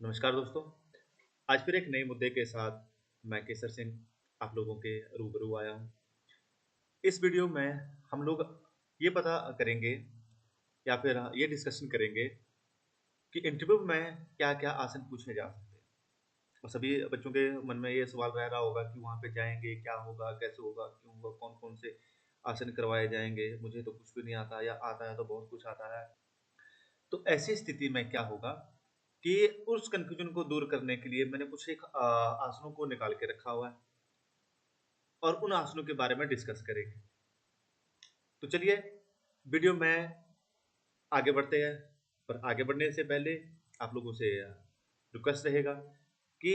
नमस्कार दोस्तों। आज फिर एक नए मुद्दे के साथ मैं केसर सिंह आप लोगों के रूबरू आया हूँ। इस वीडियो में हम लोग ये पता करेंगे या फिर ये डिस्कशन करेंगे कि इंटरव्यू में क्या-क्या आसन पूछे जा सकते हैं। और सभी बच्चों के मन में ये सवाल रह रहा होगा कि वहाँ पे जाएँगे, क्या होगा, कैसे होगा, क्यों होगा, कौन-कौन से आसन करवाए जाएँगे? मुझे तो कुछ भी नहीं आता या आता है तो बहुत कुछ आता है। तो ऐसी स्थिति में क्या होगा कि उस कन्फ्यूजन को दूर करने के लिए मैंने कुछ एक आसनों को निकाल के रखा हुआ है और उन आसनों के बारे में डिस्कस करेंगे। तो चलिए वीडियो में आगे बढ़ते हैं। पर आगे बढ़ने से पहले आप लोगों से रिक्वेस्ट रहेगा कि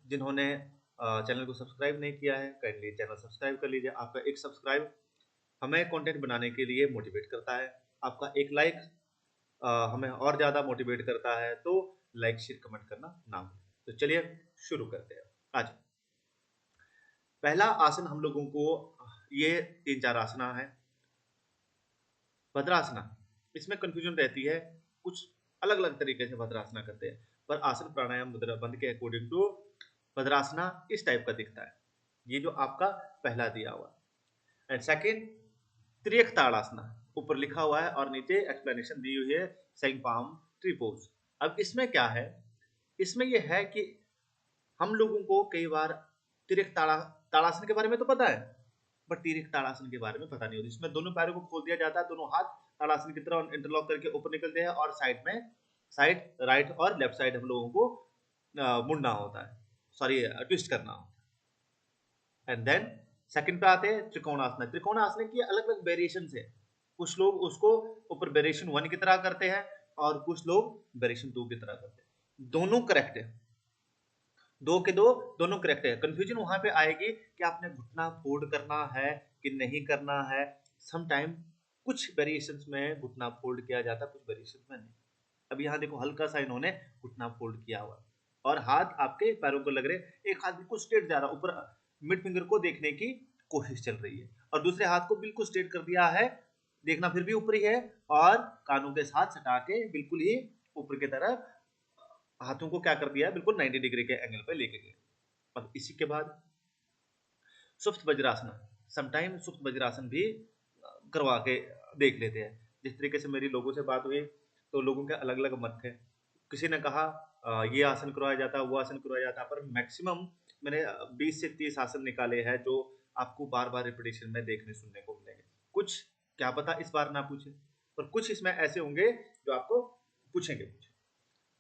जिन्होंने चैनल को सब्सक्राइब नहीं किया है काइंडली चैनल सब्सक्राइब कर लीजिए। आपका एक सब्सक्राइब हमें कंटेंट बनाने के लिए मोटिवेट करता है। आपका एक लाइक हमें और ज़्यादा मोटिवेट करता है। तो लाइक शेयर कमेंट करना ना भूलें। तो चलिए शुरू करते हैं। आज पहला आसन हम लोगों को ये 3-4 आसना है। भद्रासना, इसमें कन्फ्यूजन रहती है, कुछ अलग-अलग तरीके से भद्रासना करते हैं, पर आसन प्राणायाम मुद्रा बंध के अकॉर्डिंग टू भद्रासना इस टाइप का दिखता है। ये जो आपका पहला दिया हुआ है। एंड सेकंड त्रियक ताड़ासना, ऊपर लिखा हुआ है और नीचे एक्सप्लेनेशन दी हुई है सेइंग पाम ट्री पोज। अब इसमें क्या है? इसमें ये है कि हम लोगों को कई बार तिरक ताड़ासन के बारे में तो पता है, बट तिरक ताड़ासन के बारे में पता नहीं होती। इसमें दोनों पैरों को खोल दिया जाता है, दोनों हाथ ताड़ासन की तरह इंटरलॉक करके ऊपर निकलते हैं और साइड राइट और लेफ्ट साइड हम लोगों को मुड़ना होता है, सॉरी ट्विस्ट करना होता है। एंड देन सेकंड पे आते हैं त्रिकोणासन। त्रिकोणासन की अलग अलग वेरिएशन है। कुछ लोग उसको ऊपर वेरिएशन 1 की तरह करते हैं और कुछ लोग वेरिएशन 2 की तरह करते हैं। दोनों करेक्ट है, दो के दो दोनों करेक्ट है। कंफ्यूजन वहां पे आएगी कि आपने घुटना फोल्ड करना है कि नहीं करना है। सम टाइम कुछ वेरिएशंस में घुटना फोल्ड किया जाता है, कुछ वेरिएशंस में नहीं। अब यहाँ देखो हल्का सा इन्होंने घुटना फोल्ड किया हुआ और हाथ आपके पैरों को लग रहे, एक हाथ बिल्कुल स्ट्रेट जा रहा ऊपर, मिड फिंगर को देखने की कोशिश चल रही है और दूसरे हाथ को बिल्कुल स्ट्रेट कर दिया है, देखना फिर भी ऊपर ही है और कानों के साथ सटा के बिल्कुल ही ऊपर की तरफ हाथों को क्या कर दिया है, बिल्कुल 90 डिग्री के एंगल पे लेके गए। अब इसी के बाद सुप्त वज्रासन। समटाइम सुप्त वज्रासन भी करवा के देख लेते हैं। जिस तरीके से मेरी लोगों से बात हुई तो लोगों के अलग अलग मत थे। किसी ने कहा ये आसन करवाया जाता है, वो आसन करवाया जाता है, पर मैक्सिमम मैंने 20 से 30 आसन निकाले हैं जो आपको बार बार रिपीटेशन में देखने सुनने को मिलेंगे। कुछ क्या पता इस बार ना पूछे, पर कुछ इसमें ऐसे होंगे जो आपको पूछेंगे।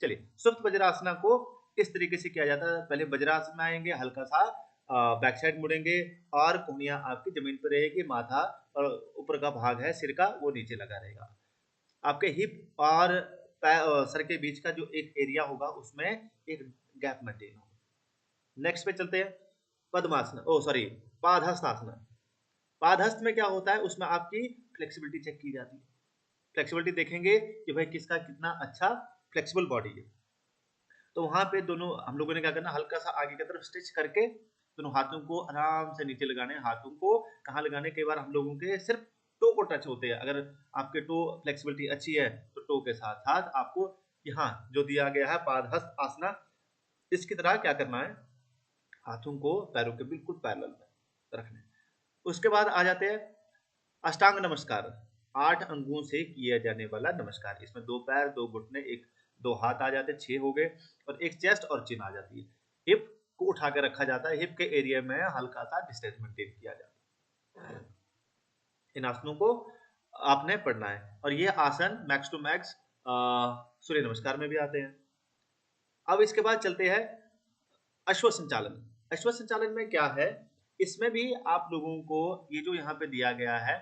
चलिए सुप्त वज्रासना को इस तरीके से किया जाता है। पहले वज्रासन में आएंगे, हल्का सा बैक साइड मुड़ेंगे और कोहनियां आपकी जमीन पर रहेगी, माथा और ऊपर का भाग है सिर का वो नीचे लगा रहेगा। आपके हिप और सर के बीच का जो एक एरिया होगा उसमें एक गैप मेंटेन होगा। नेक्स्ट पे चलते हैं पद्मासन, ओ सॉरी पादहस्त आसन। पादहस्त में क्या होता है, उसमें आपकी फ्लेक्सिबिलिटी चेक की जाती है। फ्लेक्सिबिलिटी देखेंगे कि भाई किसका कितना अच्छा फ्लेक्सिबल बॉडी है। तो वहां पे दोनों हम लोगों ने क्या करना, हल्का सा आगे की तरफ स्ट्रेच करके दोनों हाथों को आराम से नीचे लगाने। हाथों को कहाँ लगाने, कई बार हम लोगों के सिर्फ टो को टच होते हैं। अगर आपके टो फ्लेक्सिबिलिटी अच्छी है तो टो के साथ साथ आपको यहाँ जो दिया गया है पादहस्त आसना, इसकी तरह क्या करना है, हाथों को पैरों के बिल्कुल पैरेलल में रखने। उसके बाद आ जाते हैं अष्टांग नमस्कार। 8 अंगों से किया जाने वाला नमस्कार। इसमें 2 पैर, 2 घुटने, एक 2 हाथ आ जाते हैं, 6 हो गए और एक चेस्ट और चिन आ जाती है। हिप को उठा के रखा जाता है, हिप के एरिया में हल्का सा डिस्टेंस मेंटेन किया जाता है। इन आसनों को आपने पढ़ना है और ये आसन मैक्स टू मैक्स सूर्य नमस्कार में भी आते हैं। अब इसके बाद चलते हैं अश्व संचालन। अश्व संचालन में क्या है, इसमें भी आप लोगों को ये जो यहाँ पे दिया गया है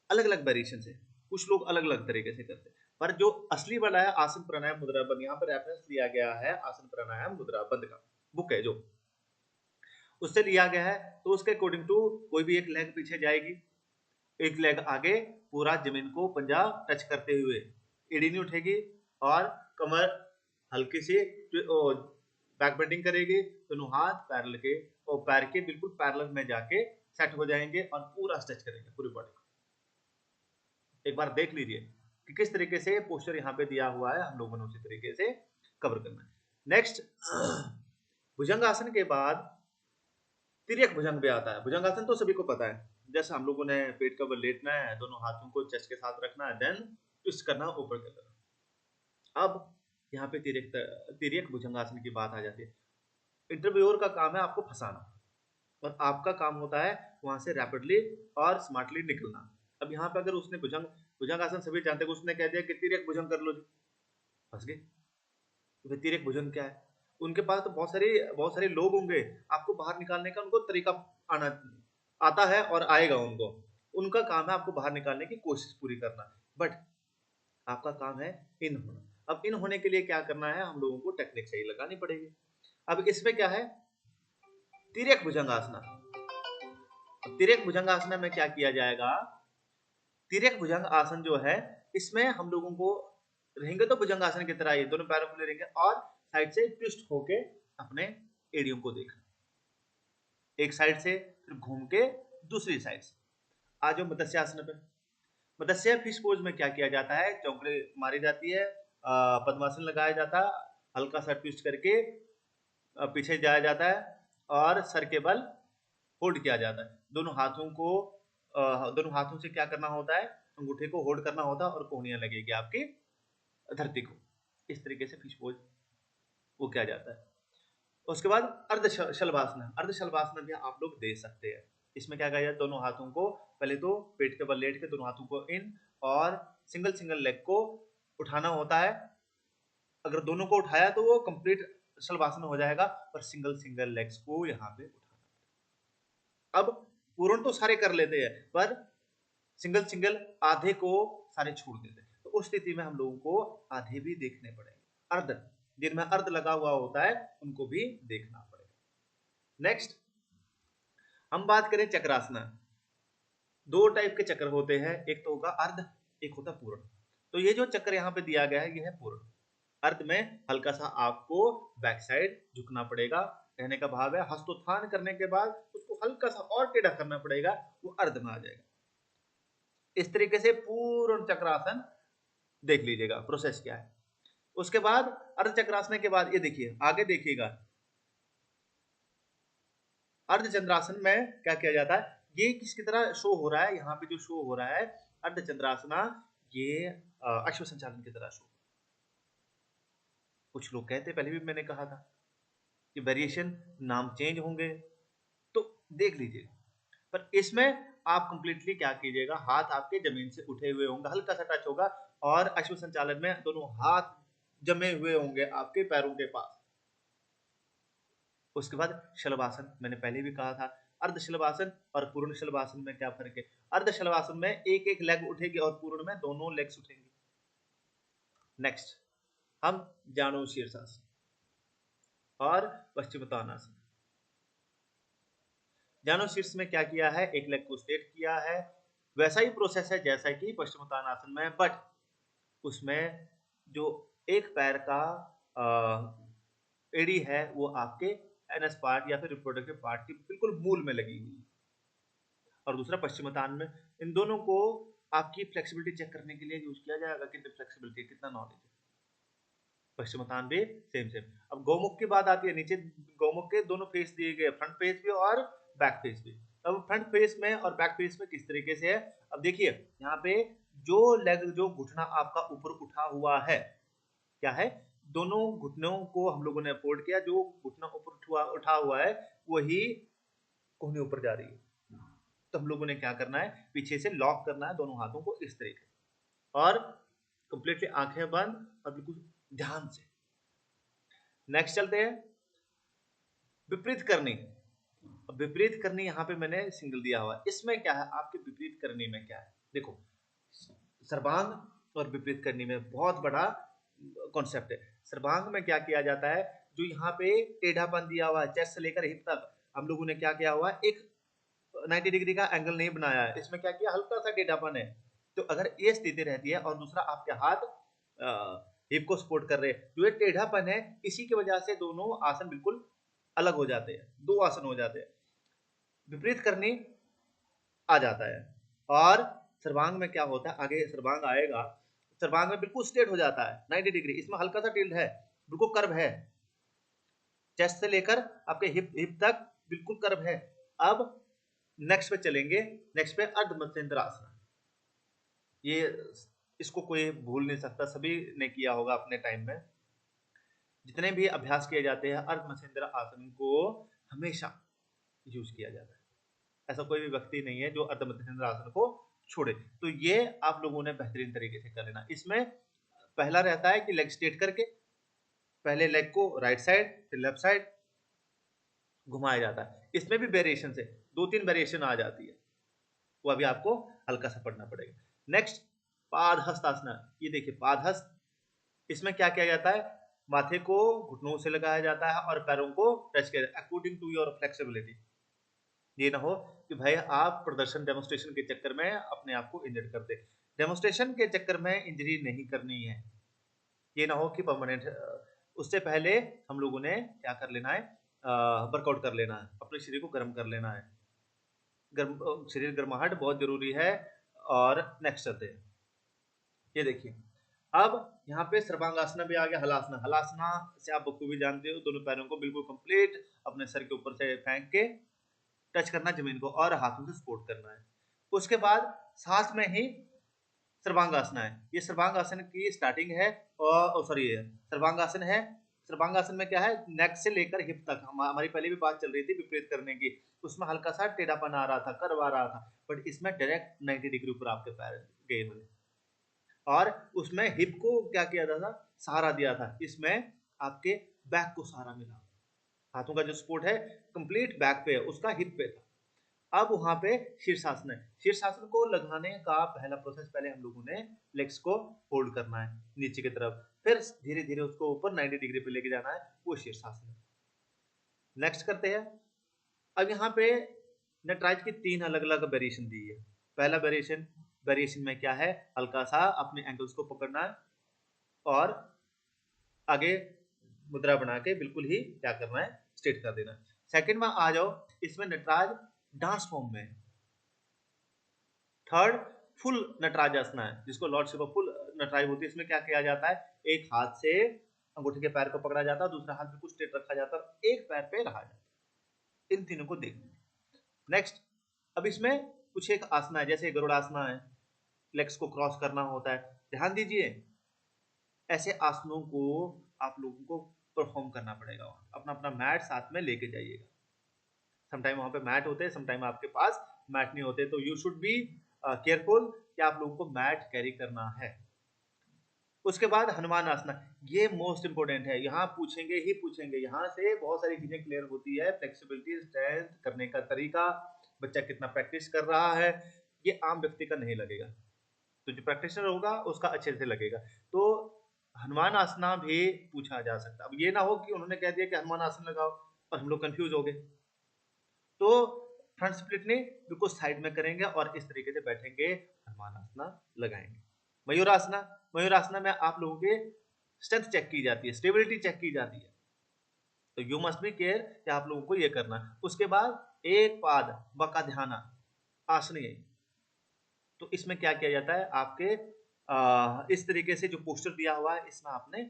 अलग अलग वेरिएशन है। कुछ लोग अलग अलग तरीके से करते हैं, पर जो असली वाला है आसन प्राणायाम मुद्रा बंद, यहाँ पर रेफरेंस लिया गया है आसन प्राणायाम मुद्रा बंद का, बुक है जो उससे लिया गया है। तो उसके अकॉर्डिंग टू कोई भी एक लेग पीछे जाएगी, एक लेग आगे, पूरा जमीन को पंजा टच करते हुए, एड़ी नहीं उठेगी और कमर हल्की सी बैक बेंडिंग करेगी। दोनों हाथ पैरल के और पैर के बिल्कुल पैरल में जाके सेट हो जाएंगे और पूरा स्ट्रेच करेंगे पूरी बॉडी को। एक बार देख लीजिए कि किस तरीके से पोस्टर यहाँ पे दिया हुआ है, हम लोगों ने उसी तरीके से कवर करना है। नेक्स्ट भुजंगासन के बाद तिर्यक भुजंग भी आता है। भुजंगासन तो सभी को पता है, जैसे हम लोगों ने पेट के ऊपर लेटना है, दोनों हाथों को चेस्ट के साथ रखना है, देन ट्विस्ट करना ऊपर की तरफ। अब यहाँ पे तिर्यक तिर्यक भुजंगासन की बात आ जाती है। इंटरव्यूअर का काम है आपको फंसाना, और आपका काम होता है वहां से रैपिडली और स्मार्टली निकलना। अब यहाँ पे अगर उसने भुजंगासन सभी जानते हैं, उसने कह दिया कि तिर्यक भुजंग कर लो जी, फंस गए। तो तिर्यक भुजंग क्या है? उनके पास तो बहुत सारे लोग होंगे, आपको बाहर निकालने का उनको तरीका आना आता है और आएगा उनको। उनका काम है आपको बाहर निकालने की कोशिश पूरी करना, बट आपका काम है इन होना। अब इन होने के लिए क्या करना है, हम लोगों को टेक्निक सही लगानी पड़ेगी। अब इसमें क्या है, तिर्यक भुजंगासना। तिर्यक भुजंगासना में क्या किया जाएगा, तिर्यक भुजंग आसन जो है, इसमें हम लोगों को रहेंगे तो भुजंग आसन की तरह ही दोनों पैरों को ले रहेंगे और साइड से ट्विस्ट होके अपने एड़ियों को देखना, एक साइड से फिर घूम के दूसरी साइड से। आज जो मत्स्यासन पे, मत्स्य फिश पोज में क्या किया जाता है, चौकड़ी मारी जाती है, पद्मासन लगाया जाता है, हल्का सा ट्विस्ट करके पीछे जाया जाता है और सर के बल होल्ड किया जाता है। दोनों हाथों से क्या करना होता है, अंगूठे को होल्ड करना होता है और कोहनियां लगेगी आपकी धरती को। इस तरीके से फिश पोज वो किया जाता है। उसके बाद अर्ध शलभासन, अर्ध शलभासन भी आप लोग दे सकते हैं। इसमें क्या किया जाए, दोनों हाथों को पहले तो पेट के बल लेट के दोनों हाथों को इन और सिंगल सिंगल लेग को उठाना होता है। अगर दोनों को उठाया तो वो कंप्लीट शलभासन हो जाएगा, और सिंगल सिंगल लेग्स को यहाँ पे उठाना। अब पूर्ण तो सारे कर लेते हैं, पर सिंगल सिंगल आधे को सारे छोड़ देते हैं, तो उस स्थिति में हम लोगों को आधे भी देखने पड़ेंगे। अर्ध, जिनमें अर्ध लगा हुआ होता है उनको भी देखना पड़ेगा। नेक्स्ट हम बात करें चक्रासना। दो टाइप के चक्र होते हैं, एक तो होगा अर्ध, एक होता पूर्ण। तो ये जो चक्र यहाँ पे दिया गया है ये है पूर्ण। अर्ध में हल्का सा आपको बैक साइड झुकना पड़ेगा, कहने का भाव है हस्तोत्थान करने के बाद उसको हल्का सा और टेढ़ा करना पड़ेगा, वो अर्ध में आ जाएगा। इस तरीके से पूर्ण चक्रासन देख लीजिएगा प्रोसेस क्या है। उसके बाद अर्ध चक्रासन के बाद ये देखिए आगे देखिएगा, अर्ध चंद्रासन में क्या किया जाता है, ये किसकी तरह शो हो रहा है, यहाँ पे जो शो हो रहा है अर्ध चंद्रासना, ये अश्व संचालन की तरह शो। कुछ लोग कहते, पहले भी मैंने कहा था कि वेरिएशन नाम चेंज होंगे, तो देख लीजिए। पर इसमें आप कंप्लीटली क्या कीजिएगा, हाथ आपके जमीन से उठे हुए होंगे, हल्का सा टच होगा, और अश्व संचालन में दोनों हाथ जमे हुए होंगे आपके पैरों के पास। उसके बाद शलभासन, मैंने पहले भी कहा था अर्ध शलभासन और पूर्ण शलभासन में क्या फर्क है। अर्ध शलभासन में एक एक लेग उठेगी और पूर्ण में दोनों लेग्स उठेंगे। नेक्स्ट हम जानु शीर्षासन और पश्चिमोत्तानासन। जानु शीर्ष में क्या किया है, एक लेग को स्ट्रेट किया है, वैसा ही प्रोसेस है जैसा कि पश्चिमोत्तानासन में, बट उसमें जो एक पैर का एड़ी है वो आपके एनएस पार्ट या फिर रिप्रोडक्टिव पार्ट की बिल्कुल मूल में लगी हुई है, और दूसरा पश्चिमोत्तान में। इन दोनों को आपकी फ्लेक्सिबिलिटी चेक करने के लिए यूज किया जाएगा, कितनी फ्लेक्सिबिलिटी, कितना नॉलेज है। पश्चिमोत्तान भी सेम सेम। अब गौमुख की बात आती है, नीचे गौमुख के दोनों फेस दिए गए, फ्रंट फेस भी और बैक फेस भी। अब फ्रंट फेस में और बैक फेस में किस तरीके से है, अब देखिए यहाँ पे जो लेग, जो घुटना आपका ऊपर उठा हुआ है, क्या है, दोनों घुटनों को हम लोगों ने फोल्ड किया, जो घुटना ऊपर उठा हुआ है वही कोहनी ऊपर जा रही है। तो हम लोगों ने क्या करना है, पीछे से लॉक करना है दोनों हाथों को इस तरीके से, और कंप्लीटली आंखें बंद और बिल्कुल ध्यान से। नेक्स्ट चलते हैं विपरीत करनी। विपरीत करनी यहाँ पे मैंने सिंगल दिया हुआ है, इसमें क्या है, आपके विपरीत करनी में क्या है, देखो सर्वांग और विपरीत करनी में बहुत बड़ा कॉन्सेप्ट है। सर्वांग में क्या किया जाता है, जो यहाँ पे टेढ़ापन दिया हुआ है चेस्ट से लेकर हिप तक, हम लोगों ने क्या किया हुआ है, एक 90 डिग्री का एंगल नहीं बनाया है, इसमें क्या किया, हल्का सा टेढ़ापन है। तो अगर ये स्थिति रहती है और दूसरा आपके हाथ हिप को सपोर्ट कर रहे हैं, जो ये टेढ़ापन है, इसी की वजह से दोनों आसन बिल्कुल अलग हो जाते हैं, दो आसन हो जाते हैं। विपरीत करनी आ जाता है, और सर्वांग में क्या होता है, आगे सर्वांग आएगा, सर्वांग में बिल्कुल स्ट्रेट हो जाता है 90 डिग्री, इसमें हल्का सा टिल्ट है, बिल्कुल कर्व है। चेस्ट से लेकर आपके हिप तक बिल्कुल कर्व है। अब नेक्स्ट पे चलेंगे, नेक्स्ट पे अर्ध मत्स्येंद्र आसन। ये इसको कोई भूल नहीं सकता, सभी ने किया होगा अपने टाइम में। जितने भी अभ्यास किए जाते हैं अर्ध मत्स्येंद्र आसन को हमेशा यूज किया जाता है। ऐसा कोई भी व्यक्ति नहीं है जो अर्ध मत्स्येंद्र आसन को छोड़े। तो ये आप लोगों ने बेहतरीन तरीके से कर लेना। इसमें पहला रहता है कि लेग स्ट्रेट करके पहले लेग को राइट साइड फिर लेफ्ट साइड घुमाया जाता है। इसमें भी वेरिएशन है, 2-3 वेरिएशन आ जाती है, वो अभी आपको हल्का सा पढ़ना पड़ेगा। नेक्स्ट पादहस्त आसन। ये देखिए पादहस्त, इसमें क्या किया जाता है, माथे को घुटनों से लगाया जाता है और पैरों को टच किया जाता है अकॉर्डिंग टू योर फ्लेक्सिबिलिटी। ये ना हो कि भाई आप प्रदर्शन डेमोस्ट्रेशन के चक्कर में अपने आप को इंजर्ड कर दे। डेमोस्ट्रेशन के चक्कर में इंजरी नहीं करनी है। ये ना हो कि परमानेंट, उससे पहले हम लोगों ने क्या कर लेना है, वर्कआउट कर लेना है, अपने शरीर को गर्म कर लेना है। गर्म शरीर गर्माहट बहुत जरूरी है। और नेक्स्ट चलते हैं, ये देखिए अब यहाँ पे सर्वांगासना भी आ गया। हलासना, हलासना से आप बखूबी जानते हो, दोनों पैरों को बिल्कुल कंप्लीट अपने सर के ऊपर से फेंक के टच करना जमीन को और हाथों से सपोर्ट करना है। उसके बाद सांस में ही सर्वांगासना है। ये सर्वांगासन की स्टार्टिंग है और सॉरी सर्वांगासन है। सर्वांगासन में क्या है, नेक से लेकर हिप तक, हमारी पहले भी बात चल रही थी विपरीत करने की, उसमें हल्का सा टेढ़ापन आ रहा था, कर्व आ रहा था, बट इसमें डायरेक्ट 90 डिग्री ऊपर आपके पैर गए हुए। और उसमें हिप को क्या किया था, सहारा दिया था। इसमें आपके बैक को सहारा मिला, हाथों का जो सपोर्ट है कंप्लीट बैक पे है, उसका हिप पे था। अब वहां पे शीर्षासन है। शीर्षासन को लगाने का पहला प्रोसेस, पहले हम लोगों ने लेग्स को होल्ड करना है नीचे की तरफ, फिर धीरे धीरे उसको ऊपर 90 डिग्री पे लेके जाना है, वो शीर्षासन है। नेक्स्ट करते हैं। अब यहाँ पे नटराज की 3 अलग अलग वेरिएशन दी है। पहला वेरिएशन में क्या है, हल्का सा अपने एंकल्स को पकड़ना है और आगे मुद्रा बना के बिल्कुल ही क्या करना है, स्ट्रेट कर देना है। सेकंड में आ जाओ, इसमें नटराज डांस फॉर्म में। थर्ड फुल नटराज आसना है, जिसको लॉर्डशिप ऑफ फुल नटराज होती है। इसमें क्या किया जाता है, एक हाथ से अंगूठे के पैर को पकड़ा जाता है, दूसरा हाथ बिल्कुल स्ट्रेट रखा जाता है, एक पैर पे रहा जाता है। इन तीनों को देखना। नेक्स्ट, अब इसमें कुछ एक आसना है, जैसे गरुड़ासना है, लेग्स को क्रॉस करना होता है। ध्यान दीजिए, ऐसे आसनों को आप लोगों को परफॉर्म करना पड़ेगा। अपना अपना मैट साथ में लेके जाइएगा। समटाइम वहां पे मैट होते हैं, समटाइम आपके पास मैट नहीं होते, तो यू शुड बी केयरफुल कि आप लोगों को मैट कैरी करना है। उसके बाद हनुमान आसना, ये मोस्ट इंपोर्टेंट है, यहाँ पूछेंगे ही पूछेंगे। यहाँ से बहुत सारी चीजें क्लियर होती है, फ्लेक्सिबिलिटी, स्ट्रेंथ, करने का तरीका, बच्चा कितना प्रैक्टिस कर रहा है, ये आम व्यक्ति का नहीं लगेगा, तो जो प्रैक्टिशनर होगा उसका अच्छे से लगेगा। तो हनुमान आसना भी पूछा जा सकता है। अब ये ना हो कि उन्होंने कह दिया कि हनुमान आसन लगाओ और हम लोग कंफ्यूज हो गए। तो फ्रंट स्प्लिट ने बिल्कुल साइड में करेंगे और इस तरीके से बैठेंगे, हनुमान आसना लगाएंगे। मयूरासना, मयूरासना में आप लोगों के स्ट्रेंथ चेक की जाती है, स्टेबिलिटी चेक की जाती है, तो यू मस्ट बी केयर कि आप लोगों को ये करना। उसके बाद एक पाद बका ध्याना आसन, ये तो इसमें क्या किया जाता है, आपके इस तरीके से जो पोस्टर दिया हुआ है, इसमें आपने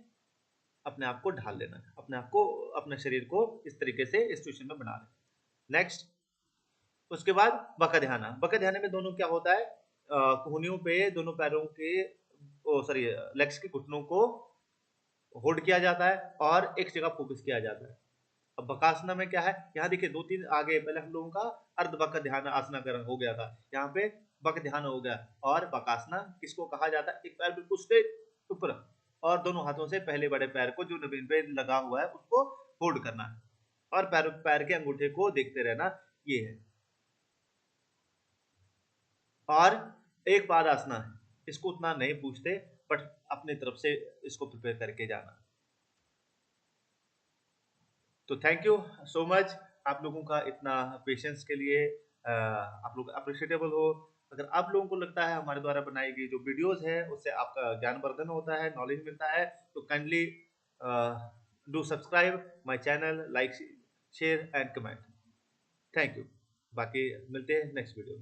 अपने आप को ढाल लेना है, अपने आप को, अपने शरीर को इस तरीके से इस सिचुएशन में बना लेना। नेक्स्ट, उसके बाद बका ध्याना। बका ध्याना में दोनों क्या होता है, कोहनियों पे दोनों पैरों के, सॉरी लेग्स के घुटनों को होल्ड किया जाता है और एक जगह फोकस किया जाता है। अब बकासना में क्या है, यहाँ देखिए 2-3 आगे, पहले हम लोगों का अर्ध बका ध्यान आसना हो गया था, यहाँ पे बक ध्यान हो गया। और बकासना किसको कहा जाता है, एक पैर बिल्कुल स्ट्रेट ऊपर और दोनों हाथों से पहले बड़े पैर को जो नवीन पे लगा हुआ है उसको होल्ड करना है और पैर के अंगूठे को देखते रहना, ये है। और एक पाद आसना है, इसको उतना नहीं पूछते, बट अपनी तरफ से इसको प्रिपेयर करके जाना। तो थैंक यू सो मच आप लोगों का इतना पेशेंस के लिए, आप लोग अप्रिशिएटेबल हो। अगर आप लोगों को लगता है हमारे द्वारा बनाई गई जो वीडियोस है उससे आपका ज्ञानवर्धन होता है, नॉलेज मिलता है, तो kindly do subscribe my channel, like, share and comment. Thank you. बाकी मिलते हैं नेक्स्ट वीडियो में।